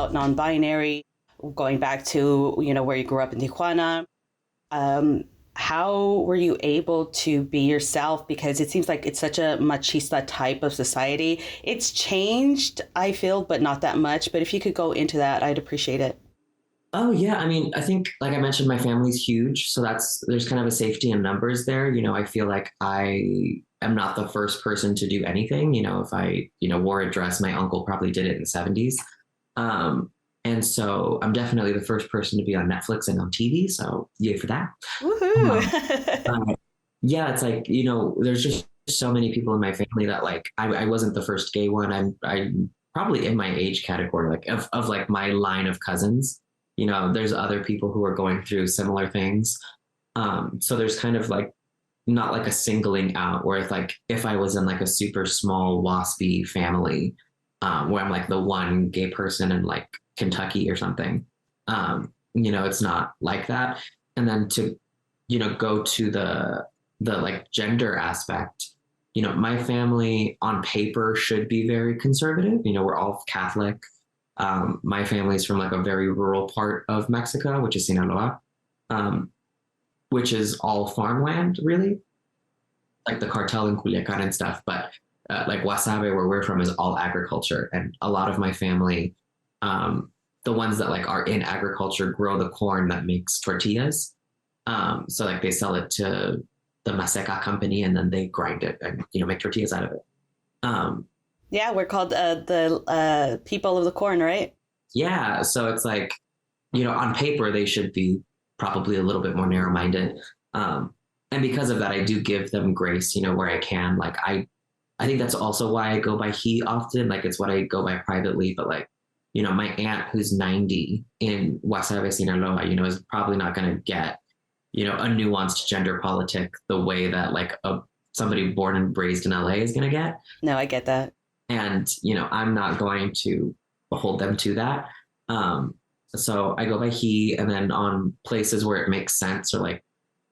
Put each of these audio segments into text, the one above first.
about non-binary, going back to, where you grew up in Tijuana. How were you able to be yourself? Because it seems like it's such a machista type of society. It's changed, I feel, but not that much. But if you could go into that, I'd appreciate it. Oh yeah, I mean, I think like I mentioned, my family's huge, so there's kind of a safety in numbers there. I feel like I am not the first person to do anything. If I, wore a dress, my uncle probably did it in the 70s. Um, and so I'm definitely the first person to be on Netflix and on TV. So yay for that. Woohoo! Um, uh, yeah, it's like, there's just so many people in my family that like I wasn't the first gay one. I'm probably in my age category, like of like my line of cousins. There's other people who are going through similar things. So there's kind of like not like a singling out where if I was in like a super small waspy family, where I'm like the one gay person in like Kentucky or something. It's not like that. And then to, go to the like gender aspect, my family on paper should be very conservative. We're all Catholic. My family's from like a very rural part of Mexico, which is Sinaloa, um, which is all farmland, really, like the cartel in Culiacan and stuff. But like Wasabe, where we're from, is all agriculture, and a lot of my family, um, the ones that like are in agriculture, grow the corn that makes tortillas. So like they sell it to the Maseca company, and then they grind it and make tortillas out of it. Um, Yeah, we're called the people of the corn, right? yeah, so it's like on paper they should be probably a little bit more narrow-minded. Um, and because of that, I do give them grace, where I can. Like I think that's also why I go by he often. Like it's what I go by privately. But like, my aunt who's 90 in Guasave, Sinaloa, is probably not going to get, a nuanced gender politic the way that like somebody born and raised in LA is going to get. No, I get that. And, I'm not going to hold them to that. Um, so I go by he, and then on places where it makes sense, or like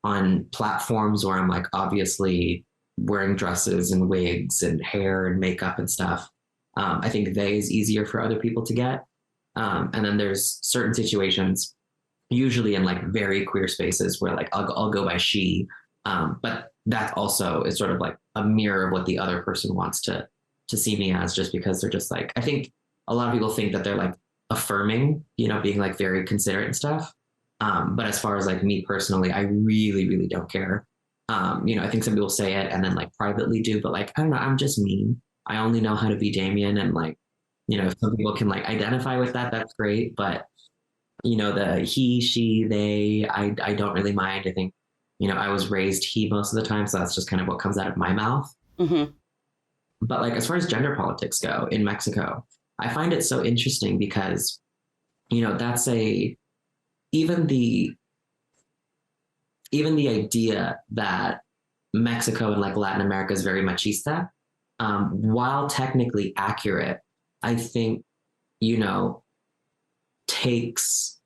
on platforms where I'm like obviously wearing dresses and wigs and hair and makeup and stuff. I think they is easier for other people to get. And then there's certain situations, usually in like very queer spaces, where like I'll go by she. But that also is sort of like a mirror of what the other person wants to see me as, just because they're just like, I think a lot of people think that they're like affirming, being like very considerate and stuff. But as far as like me personally, I really, really don't care. I think some people say it and then like privately do, but like, I don't know, I'm just me. I only know how to be Damien. And like, if some people can like identify with that, that's great. But, the he, she, they, I don't really mind. I think, I was raised he most of the time. So that's just kind of what comes out of my mouth. Hmm. But like, as far as gender politics go in Mexico, I find it so interesting because, that's even the, even the idea that Mexico and like Latin America is very machista, while technically accurate, I think, you know, takes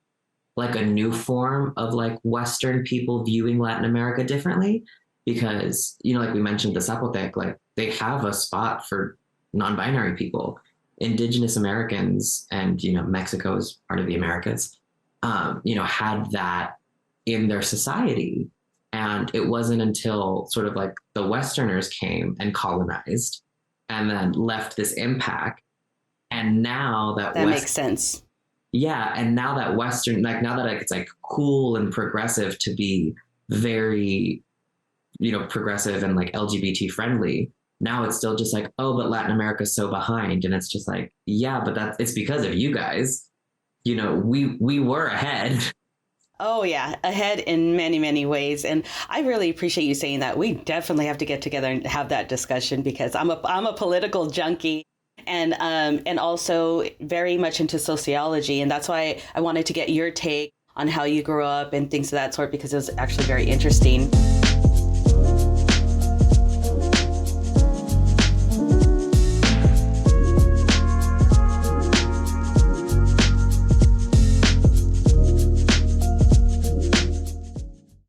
like a new form of like Western people viewing Latin America differently. Because, like we mentioned, the Zapotec, like they have a spot for non-binary people, indigenous Americans, and, Mexico is part of the Americas, had that in their society. And it wasn't until sort of like the Westerners came and colonized and then left this impact. And now that That makes sense. yeah, and now that Western, like now that like, it's like cool and progressive to be very, progressive and like LGBT friendly. Now it's still just like, oh, but Latin America's so behind. And it's just like, yeah, but it's because of you guys. We were ahead. Oh yeah, ahead in many, many ways. And I really appreciate you saying that. We definitely have to get together and have that discussion because I'm a political junkie and also very much into sociology. And that's why I wanted to get your take on how you grew up and things of that sort because it was actually very interesting.